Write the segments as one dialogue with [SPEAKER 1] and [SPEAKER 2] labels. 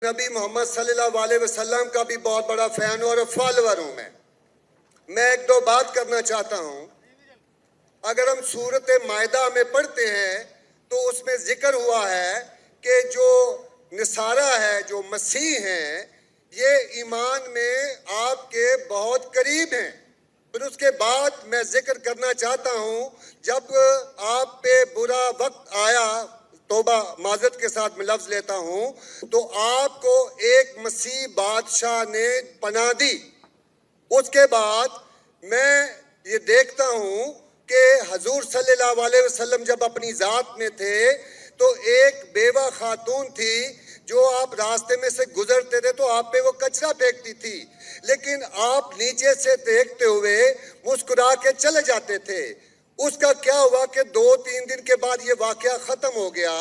[SPEAKER 1] نبی محمد صلی اللہ علیہ وسلم کا بھی بہت بڑا فین اور فالوور ہوں میں ایک دو بات کرنا چاہتا ہوں. اگر ہم سورت مائدہ میں پڑھتے ہیں تو اس میں ذکر ہوا ہے کہ جو نصارہ ہے، جو مسیح ہیں، یہ ایمان میں آپ کے بہت قریب ہیں. پھر اس کے بعد میں ذکر کرنا چاہتا ہوں، جب آپ پہ برا وقت آیا، توبہ معذرت کے ساتھ میں لفظ لیتا ہوں، تو آپ کو ایک مسیح بادشاہ نے پناہ دی. اس کے بعد میں یہ دیکھتا ہوں کہ حضور صلی اللہ علیہ وسلم جب اپنی ذات میں تھے تو ایک بیوہ خاتون تھی جو آپ راستے میں سے گزرتے تھے تو آپ پہ وہ کچرا پھینکتی تھی، لیکن آپ نیچے سے دیکھتے ہوئے مسکرا کے چلے جاتے تھے. اس کا کیا ہوا کہ 2-3 دن کے بعد یہ واقعہ ختم ہو گیا.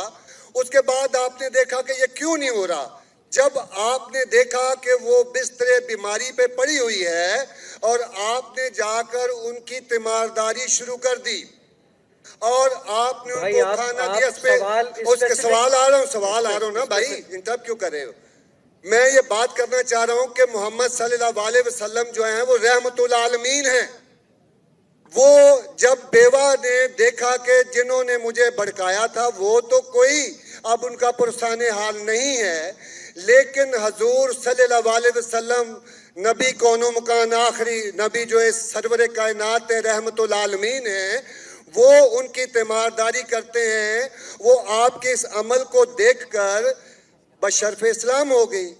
[SPEAKER 1] اس کے بعد آپ نے دیکھا کہ یہ کیوں نہیں ہو رہا. جب آپ نے دیکھا کہ وہ بستر بیماری پہ پڑی ہوئی ہے اور آپ نے جا کر ان کی تیمارداری شروع کر دی اور آپ نے ان کو کھانا دیا. اس کے سوال آ رہا ہوں نا بھائی، انٹرپ کیوں کر رہے ہو؟ میں یہ بات کرنا چاہ رہا ہوں کہ محمد صلی اللہ علیہ وسلم جو ہیں وہ رحمت العالمین ہیں. وہ جب بیوہ نے دیکھا کہ جنہوں نے مجھے بھڑکایا تھا وہ تو کوئی اب ان کا پرسان حال نہیں ہے، لیکن حضور صلی اللہ علیہ وسلم نبی کون و مکان آخری نبی جو ہے سرور کائنات رحمت العالمین ہیں، وہ ان کی تیمارداری کرتے ہیں. وہ آپ کے اس عمل کو دیکھ کر بشرف اسلام ہو گئی.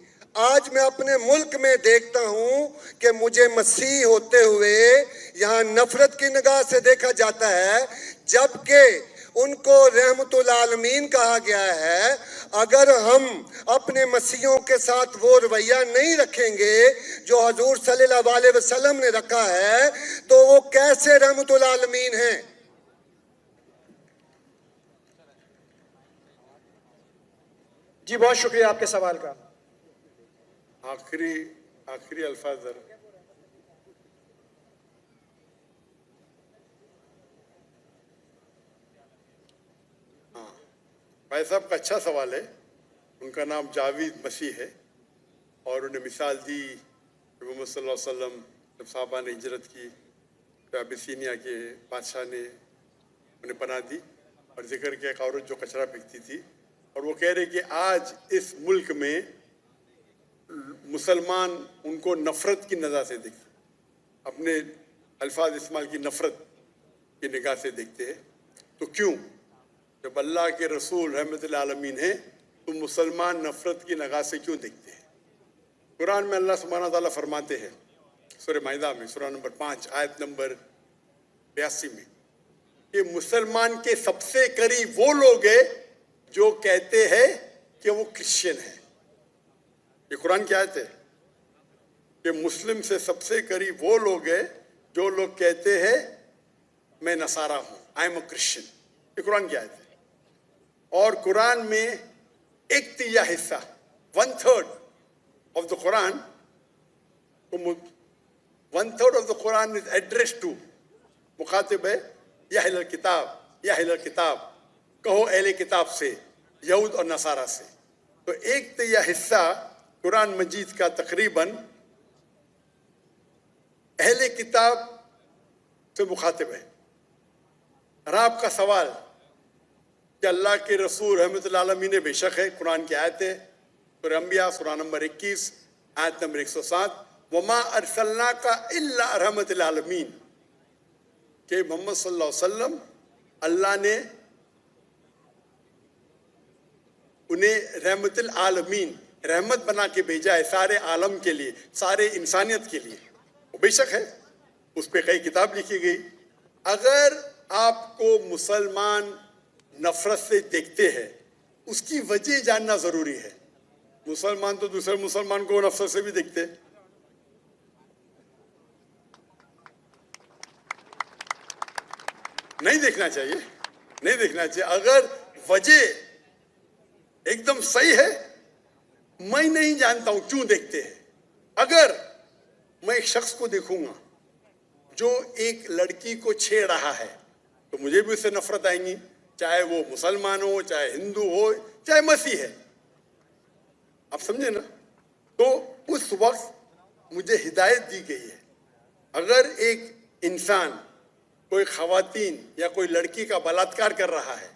[SPEAKER 1] آج میں اپنے ملک میں دیکھتا ہوں کہ مجھے مسیح ہوتے ہوئے یہاں نفرت کی نگاہ سے دیکھا جاتا ہے، جبکہ ان کو رحمت العالمین کہا گیا ہے. اگر ہم اپنے مسیحوں کے ساتھ وہ رویہ نہیں رکھیں گے جو حضور صلی اللہ علیہ وسلم نے رکھا ہے تو وہ کیسے رحمت العالمین ہیں؟
[SPEAKER 2] جی بہت شکریہ آپ کے سوال کا.
[SPEAKER 3] آخری الفاظ ذرا. بھائی صاحب کا اچھا سوال ہے. ان کا نام جاوید مسیح ہے اور انہیں مثال دی کہ محمد صلی اللہ علیہ وسلم جب صحابہ نے ہجرت کی تو ابیسینیا کے بادشاہ نے انہیں پناہ دی اور ذکر کیا ایک عورت جو کچرا پھینکتی تھی، اور وہ کہہ رہے کہ آج اس ملک میں مسلمان ان کو نفرت کی نظر سے دیکھتے، اپنے الفاظ استعمال کی نفرت کی نگاہ سے دیکھتے ہیں. تو کیوں؟ جب اللہ کے رسول رحمت العالمین ہیں تو مسلمان نفرت کی نگاہ سے کیوں دیکھتے ہیں؟ قرآن میں اللہ سبحانہ تعالیٰ فرماتے ہیں سورہ مائدہ میں سورہ نمبر 5 آیت نمبر 82 میں کہ مسلمان کے سب سے قریب وہ لوگ ہیں جو کہتے ہیں کہ وہ کرسچن ہیں. یہ قرآن کی آیت ہے کہ مسلم سے سب سے قریب وہ لوگ ہیں جو لوگ کہتے ہیں میں نصارہ ہوں، آئی ایم اے کرسچن. یہ قرآن کی آیت ہے. اور قرآن میں ایک تیہ حصہ 1/3 of the Quran, 1/3 of the Quran is addressed to مخاطب ہے یا اہل الکتاب کہو اہل کتاب سے، یہود اور نصارہ سے. تو ایک تیہ حصہ قرآن مجید کا تقریباً اہل کتاب سے مخاطب ہے. اور آپ کا سوال کہ اللہ کے رسول رحمت العالمین بے شک ہے، قرآن کی آیت ہے سورہ انبیاء سورہ نمبر 21 آیت نمبر 107 وما ارسلناک الا رحمت العالمین، کہ محمد صلی اللہ علیہ وسلم اللہ نے انہیں رحمت العالمین رحمت بنا کے بھیجا ہے سارے عالم کے لیے، سارے انسانیت کے لیے. وہ بے شک ہے، اس پہ کئی کتاب لکھی گئی. اگر آپ کو مسلمان نفرت سے دیکھتے ہیں اس کی وجہ جاننا ضروری ہے. مسلمان تو دوسرے مسلمان کو نفرت سے بھی دیکھتے، نہیں دیکھنا چاہیے. اگر وجہ ایک دم صحیح ہے، میں نہیں جانتا ہوں کیوں دیکھتے ہیں. اگر میں ایک شخص کو دیکھوں گا جو ایک لڑکی کو چھیڑ رہا ہے تو مجھے بھی اس سے نفرت آئیں گی، چاہے وہ مسلمان ہو، چاہے ہندو ہو، چاہے مسیح ہے. आप समझे ना? तो उस वक्त मुझे हिदायत दी गई है, अगर एक इंसान कोई खवातीन या कोई लड़की का बलात्कार कर रहा है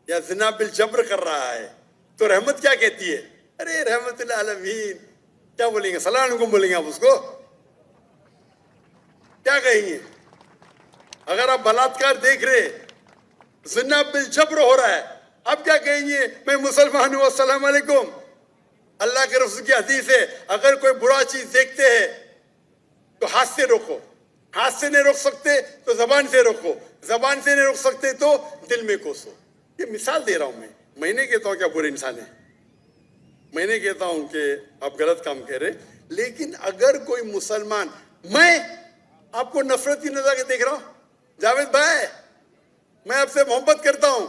[SPEAKER 3] या ज़िना बिल जब्र कर रहा है, तो रहमत क्या कहती है? अरे रहमतुल आलमीन, क्या बोलेंगे? सलाम अलैकुम बोलेंगे आप उसको? क्या कहेंगे? अगर आप बलात्कार देख रहे, ज़िना बिल जब्र हो रहा है, आप क्या कहेंगे? मैं मुसलमान हूँ, अस्सलाम वालेकुम। अल्लाह के रसूल की हदीस है, अगर कोई बुरा चीज देखते हैं तो हाथ से रोको, हाथ से नहीं रोक सकते तो जबान से रोको, जबान से नहीं रोक सकते तो दिल में कोसो। ये मिसाल दे रहा हूं मैं नहीं कहता हूं कि आप बुरे इंसान हैं, मैं नहीं कहता हूं कि आप गलत काम कह रहे, लेकिन अगर कोई मुसलमान, मैं आपको नफरत की नजर से देख रहा हूं, जावेद भाई मैं आपसे मोहब्बत करता हूं,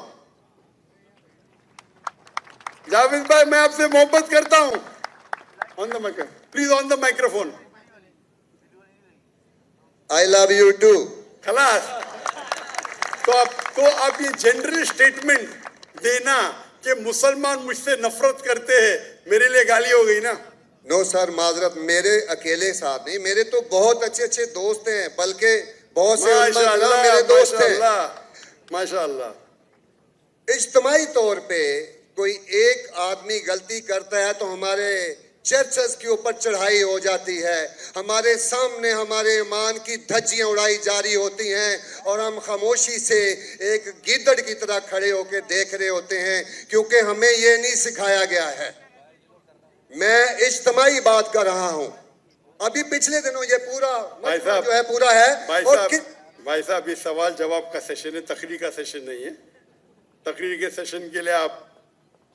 [SPEAKER 3] जावेद भाई मैं आपसे मोहब्बत करता हूं, on the microphone please, on the microphone,
[SPEAKER 1] I love you too.
[SPEAKER 3] खलास। तो आप ये जनरल स्टेटमेंट देना कि मुसलमान मुझसे नफरत करते हैं, मेरे लिए गाली हो गई ना?
[SPEAKER 1] नो सर, माजरत, मेरे अकेले साथ नहीं, मेरे तो बहुत अच्छे अच्छे दोस्त हैं, बल्कि बहुत से उलमा मेरे दोस्त हैं।
[SPEAKER 3] माशाअल्लाह।
[SPEAKER 1] इज्तिमाई तौर पे कोई एक आदमी गलती करता है तो हमारे चर्चेस के ऊपर चढ़ाई हो जाती है, हमारे सामने हमारे ईमान की धज्जियां उड़ाई जारी होती हैं और हम खामोशी से एक गिद्दड़ की तरह खड़े होकर देख रहे होते हैं, क्योंकि हमें ये नहीं सिखाया गया है। मैं इज्तिमाई बात कर रहा हूं। अभी पिछले दिनों ये पूरा जो है पूरा है।
[SPEAKER 3] भाई साहब ये सवाल जवाब का सेशन है, तकरीर का सेशन नहीं है। तकरीर के सेशन के लिए आप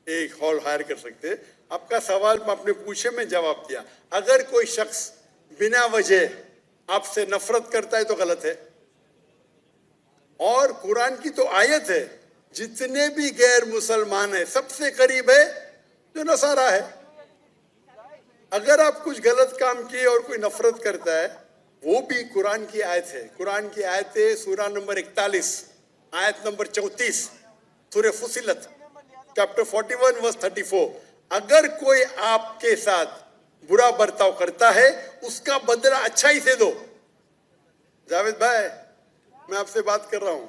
[SPEAKER 3] एक हॉल हायर कर सकते हैं। आपका सवाल आपने पूछे, मैं जवाब दिया। अगर कोई शख्स बिना वजह आपसे नफरत करता है तो गलत है, और कुरान की तो आयत है, जितने भी गैर मुसलमान है सबसे करीब है जो नसारा है। अगर आप कुछ गलत काम किए और कोई नफरत करता है, वो भी कुरान की आयत है। कुरान की आयत है सूरा नंबर 41 आयत नंबर 34 सूरह फुसिलत चैप्टर 41 वर्स 34। अगर कोई आपके साथ बुरा बर्ताव करता है उसका बदला अच्छाई से दो। जावेद भाई मैं आपसे बात कर रहा हूं,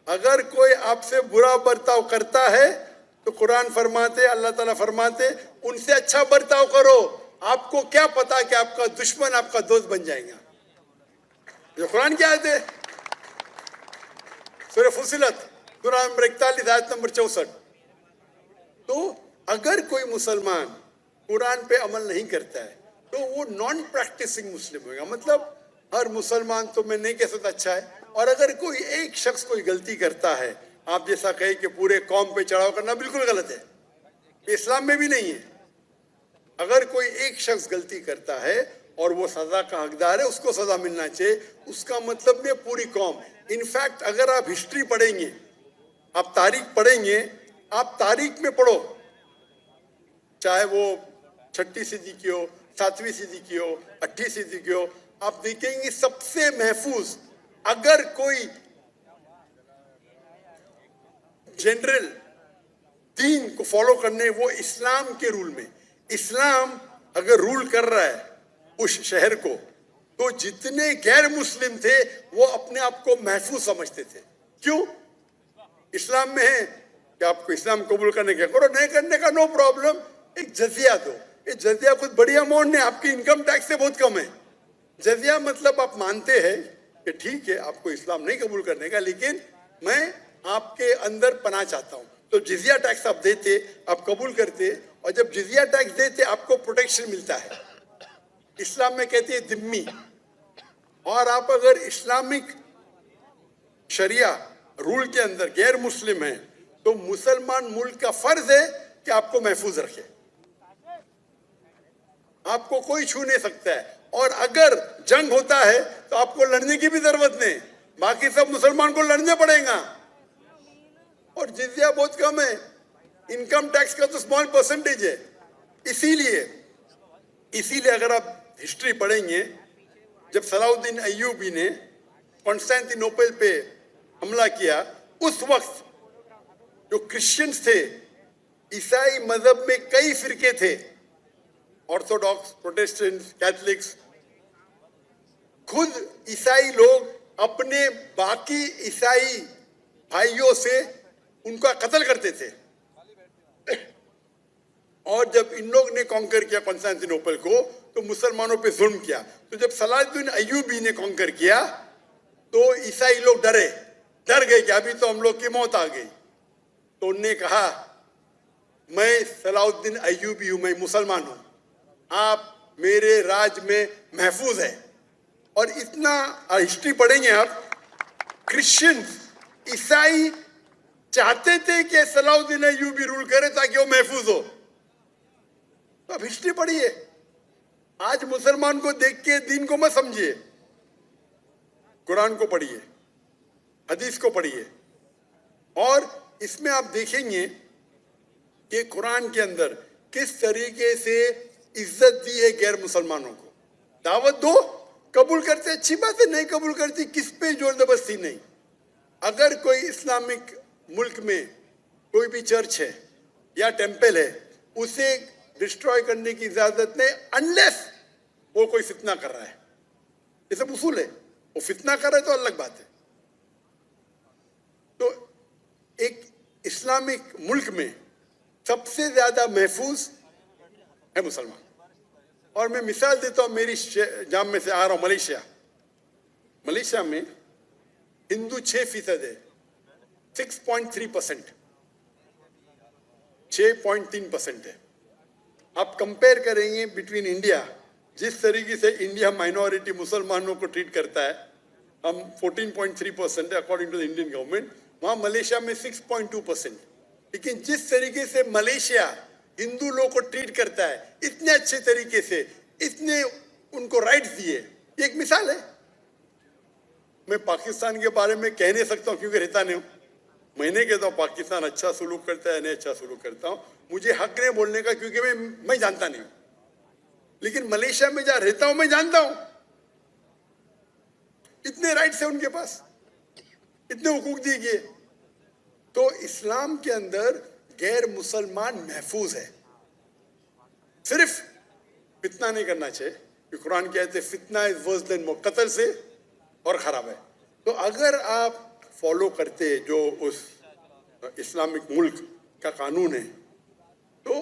[SPEAKER 3] अगर कोई आपसे बुरा बर्ताव करता है तो कुरान फरमाते, अल्लाह ताला फरमाते, उनसे अच्छा बर्ताव करो। आपको क्या पता कि आपका दुश्मन आपका दोस्त बन जाएगा। ये कुरान की आयत है, सूरह फुसिलत सूरा नंबर 41 आयत नंबर 64। तो अगर कोई मुसलमान कुरान पे अमल नहीं करता है तो वो नॉन प्रैक्टिसिंग मुस्लिम होगा। मतलब हर मुसलमान तो मैं नहीं कह सकता अच्छा है, और अगर कोई एक शख्स कोई गलती करता है, आप जैसा कहे कि पूरे कौम पे चढ़ाव करना बिल्कुल गलत है, इस्लाम में भी नहीं है। अगर कोई एक शख्स गलती करता है और वो सजा का हकदार है, उसको सजा मिलना चाहिए, उसका मतलब नहीं पूरी कौम। इनफैक्ट अगर आप हिस्ट्री पढ़ेंगे, आप तारीख पढ़ेंगे, आप तारीख में पढ़ो, चाहे वो 6वीं सदी की हो, 7वीं सदी की हो, 8वीं सदी की हो, आप देखेंगे सबसे महफूज अगर कोई जनरल दीन को फॉलो करने, वो इस्लाम के रूल में, इस्लाम अगर रूल कर रहा है उस शहर को, तो जितने गैर मुस्लिम थे वो अपने आप को महफूज समझते थे। क्यों? इस्लाम में है कि आपको इस्लाम कबूल करने का करो, नहीं करने का नो प्रॉब्लम, एक जजिया दो। ये जजिया कुछ बड़ी अमाउंट नहीं, आपकी इनकम टैक्स से बहुत कम है। जजिया मतलब आप मानते हैं कि ठीक है आपको इस्लाम नहीं कबूल करने का, लेकिन मैं आपके अंदर पनाह चाहता हूं, तो जिजिया टैक्स आप देते, आप कबूल करते, और जब जिजिया टैक्स देते आपको प्रोटेक्शन मिलता है। इस्लाम में कहते हैं दिम्मी। और आप अगर इस्लामिक शरिया रूल के अंदर गैर मुस्लिम है तो मुसलमान मुल्क का फर्ज है कि आपको महफूज रखे, आपको कोई छू नहीं सकता है। और अगर जंग होता है तो आपको लड़ने की भी जरूरत नहीं, बाकी सब मुसलमान को लड़ने पड़ेगा। और जिजिया बहुत कम है, इनकम टैक्स का तो स्मॉल परसेंटेज है। इसीलिए अगर आप हिस्ट्री पढ़ेंगे, जब सलाउद्दीन अय्यूबी ने कॉन्स्टेंटिनोपल पे हमला किया, उस वक्त जो क्रिश्चियंस थे ईसाई मजहब में कई फिरके थे, ऑर्थोडॉक्स, प्रोटेस्टेंट, कैथलिक्स। खुद ईसाई लोग अपने बाकी ईसाई भाइयों से उनका कत्ल करते थे। और जब इन लोग ने कॉन्कर किया कॉन्स्टेंटिनोपल को, तो मुसलमानों पे जुल्म किया। तो जब सलाहुद्दीन अय्यूबी ने कॉन्कर किया तो ईसाई लोग डर गए कि अभी तो हम लोग की मौत आ गई। तो उनने कहा, मैं सलाहुद्दीन अय्यूबी हूं, मैं मुसलमान हूं, आप मेरे राज में महफूज है। और इतना हिस्ट्री पढ़ेंगे आप, क्रिश्चियन, ईसाई चाहते थे कि सलाहुद्दीन अय्यूबी रूल करे ताकि वो महफूज हो। तो अब हिस्ट्री पढ़िए। आज मुसलमान को देख के दीन को मत समझिए, कुरान को पढ़िए, हदीस को पढ़िए। और इसमें आप देखेंगे कि कुरान के अंदर किस तरीके से इज्जत दी है गैर मुसलमानों को। दावत दो, कबूल करते अच्छी बात है, नहीं कबूल करती किस पे जोर जबरदस्ती नहीं। अगर कोई इस्लामिक मुल्क में कोई भी चर्च है या टेंपल है, उसे डिस्ट्रॉय करने की इजाजत नहीं, अनलेस वो कोई फितना कर रहा है। ये सब उसूल है। वो फितना कर रहा है तो अलग बात है। तो एक इस्लामिक मुल्क में सबसे ज्यादा महफूज है मुसलमान। और मैं मिसाल देता हूं, मेरी जाम में से आ रहा हूं मलेशिया। मलेशिया में हिंदू 6% है, 6.3%, 6.3% है। आप कंपेयर करेंगे बिटवीन इंडिया, जिस तरीके से इंडिया माइनॉरिटी मुसलमानों को ट्रीट करता है, हम 14.3% है according to the Indian government, वहां मलेशिया में 6.2%। लेकिन जिस तरीके से मलेशिया हिंदू लोगों को ट्रीट करता है, इतने अच्छे तरीके से, इतने उनको राइट्स दिए, ये एक मिसाल है। मैं पाकिस्तान के बारे में कह नहीं सकता हूं क्योंकि रहता नहीं हूं। मैं नहीं कहता हूं पाकिस्तान अच्छा सुलूक करता है, नहीं अच्छा सुलूक करता हूं, मुझे हक नहीं बोलने का क्योंकि मैं जानता नहीं हूं। लेकिन मलेशिया में जहां रहता हूं मैं जानता हूं, इतने राइट्स है उनके पास, इतने हुकूक दिए गए। तो इस्लाम के अंदर गैर मुसलमान महफूज है। सिर्फ फितना नहीं करना चाहिए, कि कुरान कहते हैं फितना इज वर्स देन मौत, कत्ल से और खराब है। तो अगर आप फॉलो करते जो उस इस्लामिक मुल्क का कानून है, तो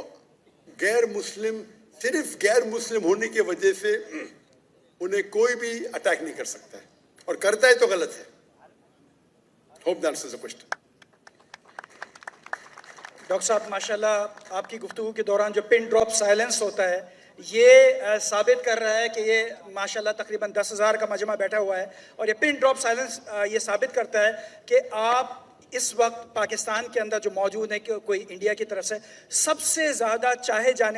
[SPEAKER 3] गैर मुस्लिम, सिर्फ गैर मुस्लिम होने की वजह से उन्हें कोई भी अटैक नहीं कर सकता है, और करता है तो गलत है। Hope that answers the question.
[SPEAKER 2] Doctor साहब, माशाल्लाह आपकी गुफ्तगू के दौरान जो पिन ड्रॉप साइलेंस होता है, ये साबित कर रहा है कि ये माशाल्लाह तकरीबन 10,000 का मजमा बैठा हुआ है। और ये पिन ड्रॉप साइलेंस ये साबित करता है कि आप इस वक्त पाकिस्तान के अंदर जो मौजूद है, कि कोई इंडिया की तरफ से सबसे ज़्यादा चाहे जाने